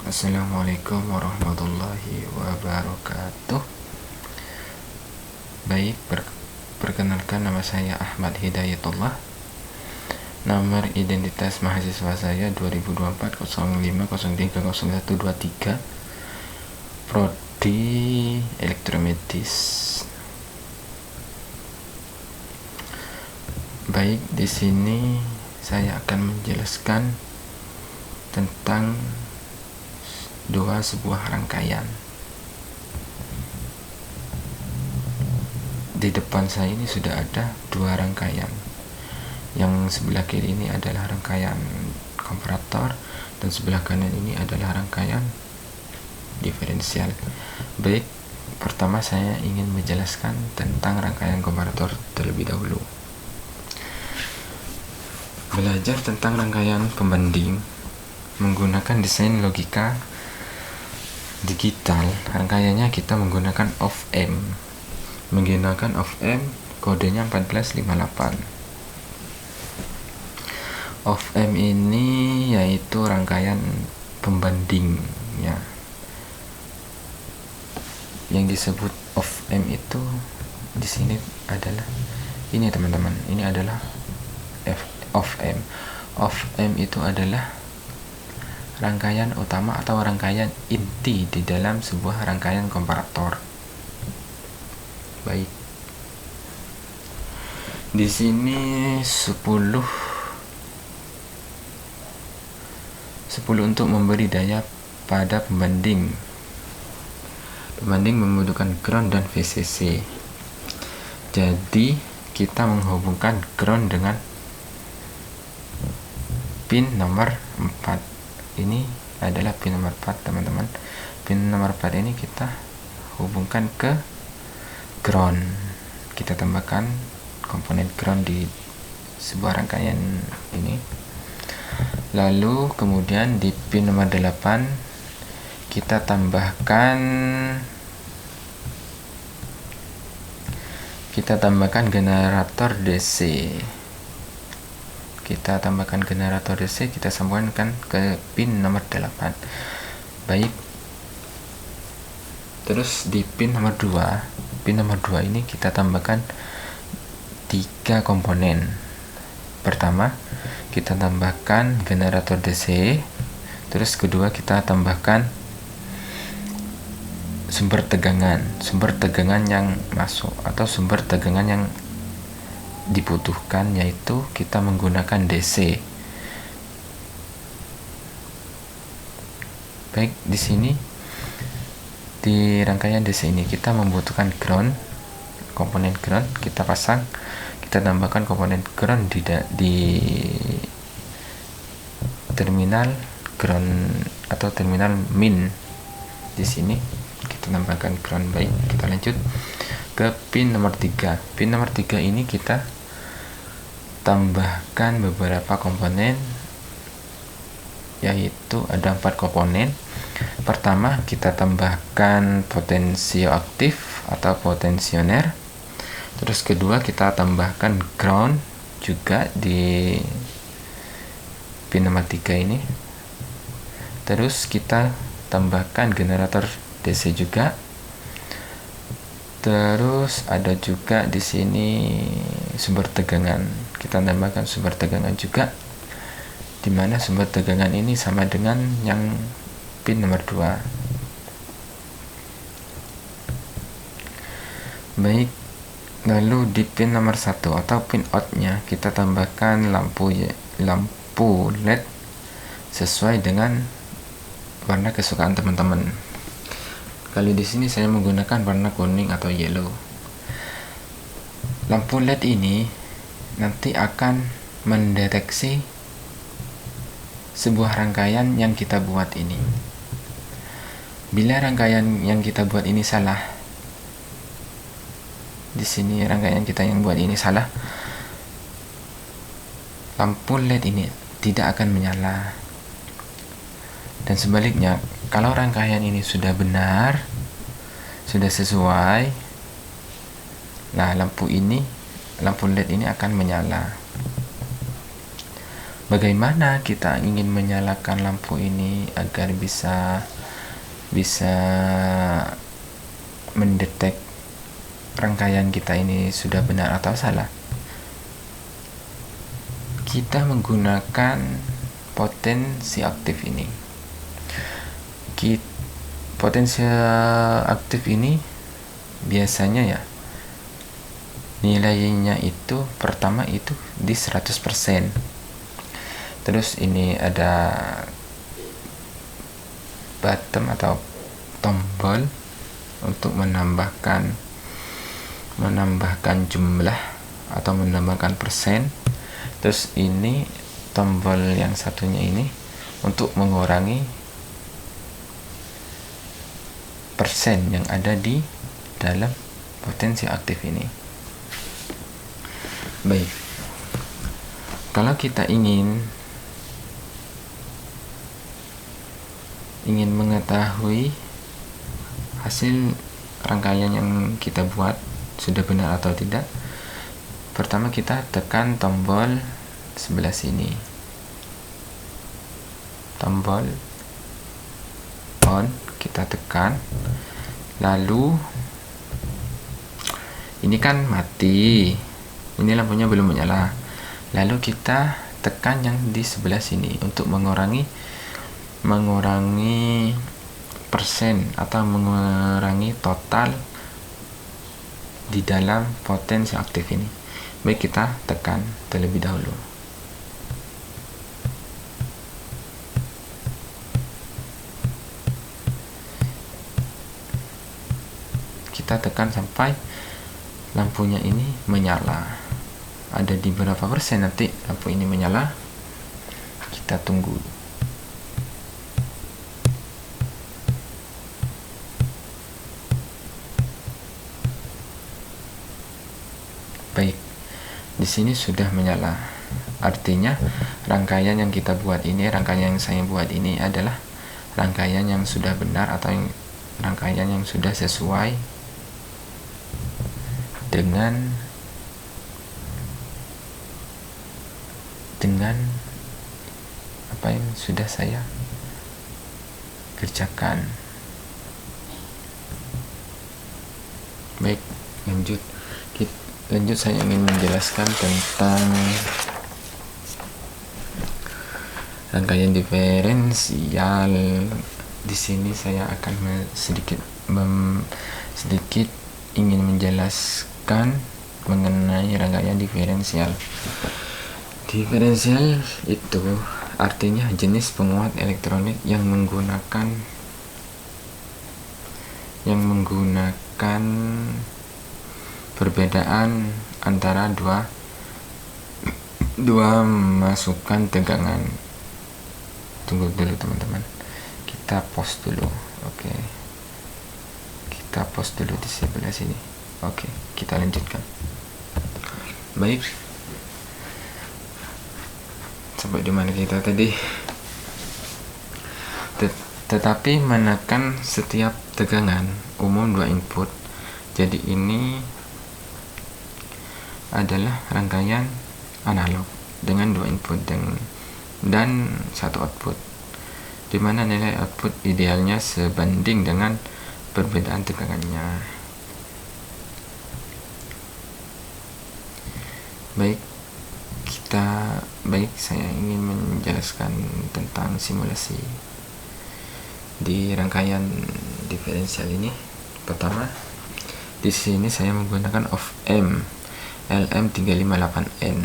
Assalamualaikum warahmatullahi wabarakatuh. Baik, perkenalkan, nama saya Ahmad Hidayatullah. Nomor identitas mahasiswa saya 2024-05-03-0123, Prodi Elektromedis. Baik, di sini saya akan menjelaskan tentang sebuah rangkaian. Di depan saya ini sudah ada dua rangkaian. Yang sebelah kiri ini adalah rangkaian komparator dan sebelah kanan ini adalah rangkaian diferensial. Baik, pertama saya ingin menjelaskan tentang rangkaian komparator terlebih dahulu. Belajar tentang rangkaian pembanding menggunakan desain logika digital. Rangkaiannya kita menggunakan of-M. Menggunakan of-M, kodenya 1458. Of-M ini yaitu rangkaian pembanding ya. Yang disebut of-M itu di sini adalah ini teman-teman. Ini adalah of-M. Of-M itu adalah rangkaian utama atau rangkaian inti di dalam sebuah rangkaian komparator. Baik. Di sini 10 untuk memberi daya pada pembanding. Pembanding membutuhkan ground dan VCC. Jadi kita menghubungkan ground dengan pin nomor 4. Ini adalah pin nomor 4 teman-teman. Pin nomor 4 ini kita hubungkan ke ground. Kita tambahkan komponen ground di sebuah rangkaian ini. Lalu kemudian di pin nomor 8 kita tambahkan generator DC. Kita tambahkan generator DC, kita sambungkan ke pin nomor 8. Baik. Terus di pin nomor 2 ini kita tambahkan 3 komponen. Pertama, kita tambahkan generator DC. Terus kedua, kita tambahkan sumber tegangan yang masuk atau sumber tegangan yang dibutuhkan, yaitu kita menggunakan DC. Baik, di sini di rangkaian DC ini kita membutuhkan ground, komponen ground kita pasang, kita tambahkan komponen ground di terminal ground atau terminal min. Di sini kita tambahkan ground. Baik, kita lanjut ke pin nomor 3. Pin nomor 3 ini kita tambahkan beberapa komponen, yaitu ada 4 komponen. Pertama, kita tambahkan potensioaktif atau potensioner. Terus kedua, kita tambahkan ground juga di pin nomor 3 ini. Terus kita tambahkan generator DC juga. Terus ada juga di sini sumber tegangan. Kita tambahkan sumber tegangan juga, di mana sumber tegangan ini sama dengan yang pin nomor 2. Baik, lalu di pin nomor 1 atau pin out-nya kita tambahkan lampu LED sesuai dengan warna kesukaan teman-teman. Kali di sini saya menggunakan warna kuning atau yellow. Lampu LED ini nanti akan mendeteksi sebuah rangkaian yang kita buat ini. Bila rangkaian yang kita buat ini salah, di sini rangkaian kita yang buat ini salah, lampu LED ini tidak akan menyala. Dan sebaliknya, kalau rangkaian ini sudah benar, sudah sesuai, nah lampu LED ini akan menyala. Bagaimana kita ingin menyalakan lampu ini agar bisa mendetek rangkaian kita ini sudah benar atau salah? Kita menggunakan potensi aktif ini. Potensi aktif ini biasanya ya nilainya itu pertama itu di 100%. Terus ini ada button atau tombol untuk menambahkan jumlah atau menambahkan persen. Terus ini tombol yang satunya ini untuk mengurangi persen yang ada di dalam potensi aktif ini. Baik, kalau kita ingin mengetahui hasil rangkaian yang kita buat sudah benar atau tidak, pertama kita tekan tombol sebelah sini, tombol on, kita tekan, lalu ini kan mati, ini lampunya belum menyala, lalu kita tekan yang di sebelah sini untuk mengurangi persen atau mengurangi total di dalam potensi aktif ini. Baik, kita tekan terlebih dahulu. Kita tekan sampai lampunya ini menyala. Ada di berapa persen nanti lampu ini menyala? Kita tunggu. Baik, di sini sudah menyala. Artinya rangkaian yang kita buat ini, rangkaian yang saya buat ini adalah rangkaian yang sudah benar atau rangkaian yang sudah sesuai dengan apa yang sudah saya kerjakan. Baik, lanjut saya ingin menjelaskan tentang rangkaian diferensial. Di sini saya akan sedikit ingin menjelaskan mengenai rangkaian diferensial. Diferensial itu artinya jenis penguat elektronik yang menggunakan perbedaan antara dua masukan tegangan. Tunggu dulu teman-teman, kita pause dulu. Oke, kita pause dulu di sebelah sini. Oke, kita lanjutkan. Baik, sampai di mana kita tadi? Tetapi menekan setiap tegangan umum 2 input. Jadi ini adalah rangkaian analog dengan 2 input dan 1 output, di mana nilai output idealnya sebanding dengan perbedaan tegangannya. Baik, saya ingin menjelaskan tentang simulasi di rangkaian diferensial ini. Pertama, di sini saya menggunakan of-amp LM358N.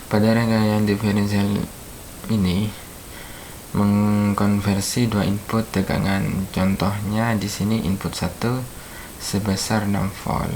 Pada rangkaian diferensial ini mengkonversi 2 input tegangan. Contohnya di sini input 1 sebesar 6 volt.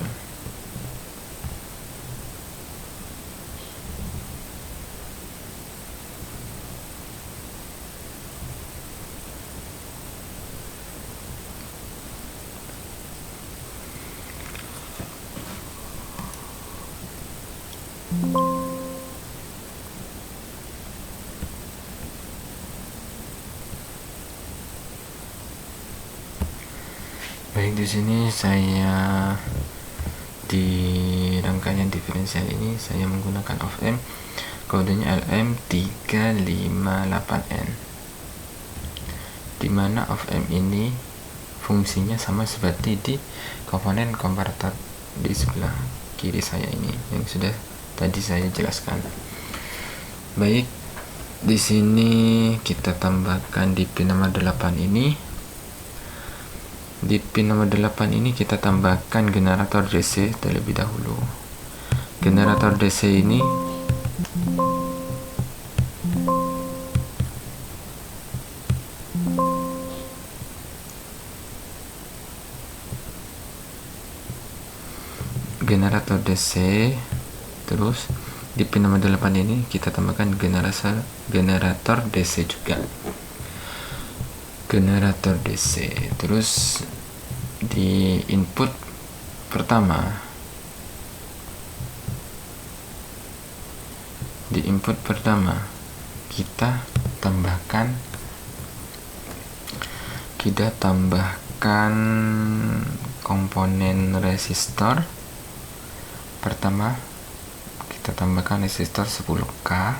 Baik, di sini saya di rangkaian diferensial ini saya menggunakan of M, kodenya LM358N, dimana of M ini fungsinya sama seperti di komponen komparator di sebelah kiri saya ini yang sudah tadi saya jelaskan. Baik, di sini kita tambahkan di pin nomor 8 ini. Di pin nomor 8 ini kita tambahkan generator DC terlebih dahulu. Generator DC ini terus di pin nomor 8 ini kita tambahkan generator DC juga, generator DC. Terus di input pertama kita tambahkan komponen resistor. Pertama kita tambahkan resistor 10K,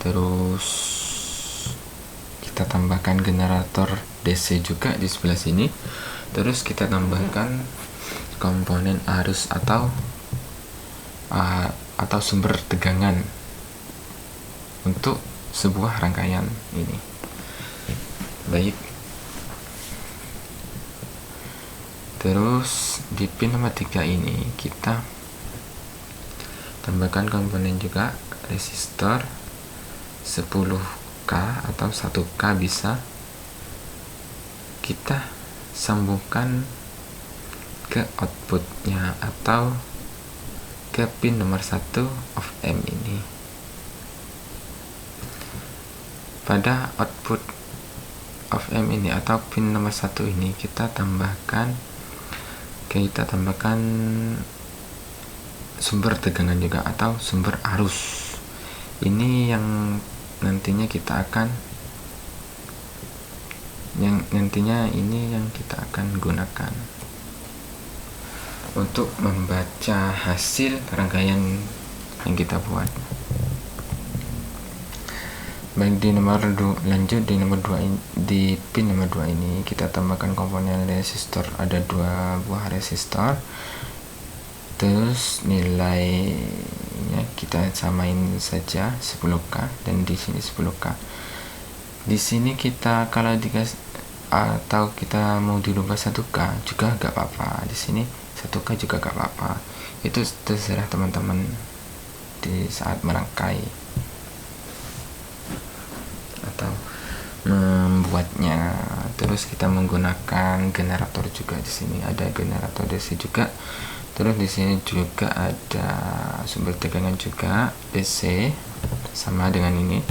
terus kita tambahkan generator DC juga di sebelah sini, terus kita tambahkan komponen arus atau sumber tegangan untuk sebuah rangkaian ini. Baik, terus di pin nomor 3 ini kita tambahkan komponen juga resistor 10K atau 1K bisa, kita sambungkan ke outputnya atau ke pin nomor 1 of M ini. Pada output of M ini atau pin nomor 1 ini kita tambahkan sumber tegangan juga atau sumber arus. Ini yang nantinya kita akan gunakan untuk membaca hasil rangkaian yang kita buat. Baik, lanjut di nomor 2 di pin nomor 2 ini kita tambahkan komponen resistor, ada 2 buah resistor. Terus nilainya kita samain saja 10K dan di sini 10K. Di sini kita kalau atau kita mau dirubah 1K juga gak apa-apa. Di sini 1K juga gak apa-apa. Itu terserah teman-teman di saat merangkai atau membuatnya. Terus kita menggunakan generator juga, di sini ada generator DC juga. Terus di sini juga ada sumber tegangan juga DC sama dengan ini.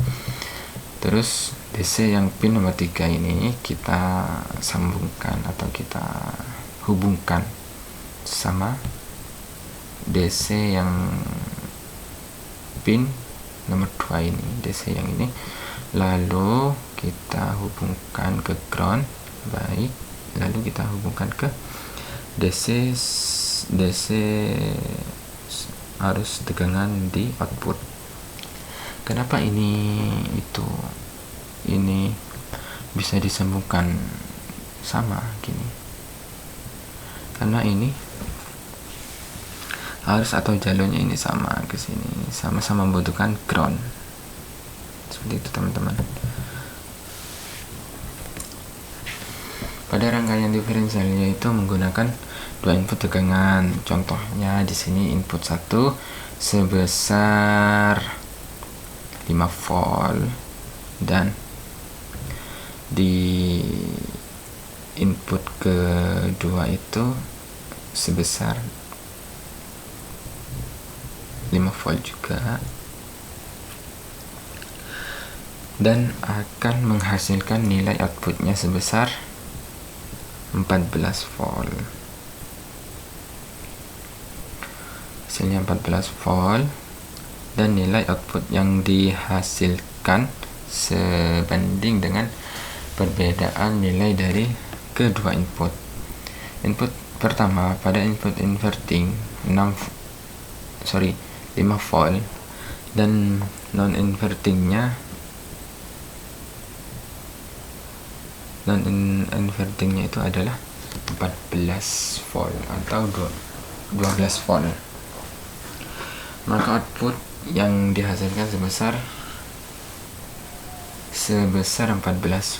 Terus DC yang pin nomor 3 ini kita sambungkan atau kita hubungkan sama DC yang pin nomor 2 ini, DC yang ini, lalu kita hubungkan ke ground. Baik, lalu kita hubungkan ke DC arus tegangan di output. Kenapa ini bisa disambungkan sama gini? Karena ini arus atau jalurnya ini sama ke sini, sama-sama membutuhkan ground. Seperti itu teman-teman. Pada rangkaian diferensial yaitu menggunakan 2 input tegangan. Contohnya di sini input 1 sebesar 5 volt dan di input kedua itu sebesar 5 volt juga, dan akan menghasilkan nilai outputnya sebesar 14 volt. Hasilnya 14 volt dan nilai output yang dihasilkan sebanding dengan perbedaan nilai dari kedua input. Input Pertama, pada input inverting 5 volt, dan non invertingnya itu adalah 14 volt atau 12 volt. Maka output yang dihasilkan sebesar 14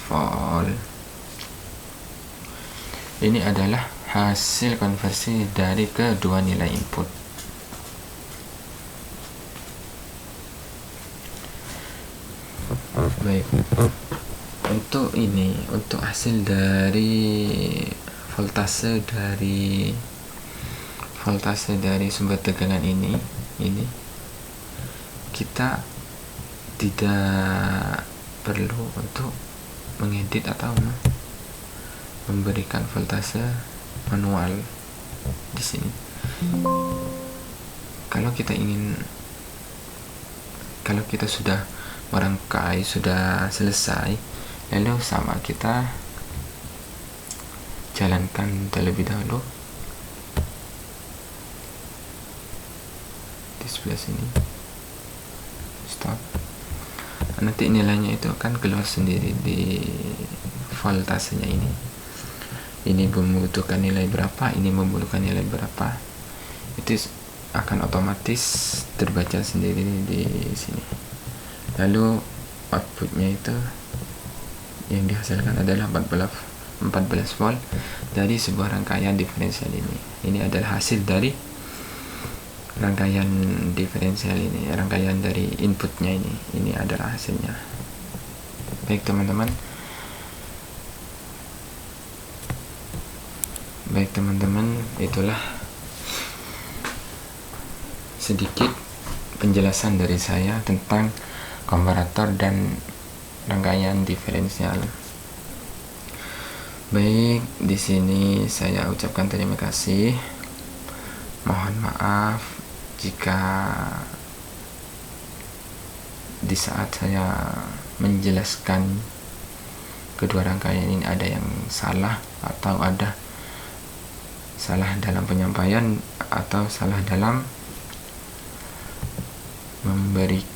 volt. Ini adalah hasil konversi dari kedua nilai input. Baik, untuk hasil dari voltase dari sumber tegangan ini kita tidak perlu untuk mengedit atau memberikan voltase manual di sini. Kalau kita sudah merangkai, sudah selesai, lalu kita jalankan terlebih dahulu di sebelah sini, stop. Nanti nilainya itu akan keluar sendiri di voltasenya ini membutuhkan nilai berapa, ini membutuhkan nilai berapa, itu akan otomatis terbaca sendiri di sini. Lalu outputnya itu yang dihasilkan adalah 14 volt dari sebuah rangkaian diferensial ini. Ini adalah hasil dari rangkaian diferensial ini, rangkaian dari inputnya ini adalah hasilnya. Baik teman-teman, itulah sedikit penjelasan dari saya tentang komparator dan rangkaian diferensial. Baik, di sini saya ucapkan terima kasih. Mohon maaf jika di saat saya menjelaskan kedua rangkaian ini ada yang salah, atau ada salah dalam penyampaian, atau salah dalam memberikan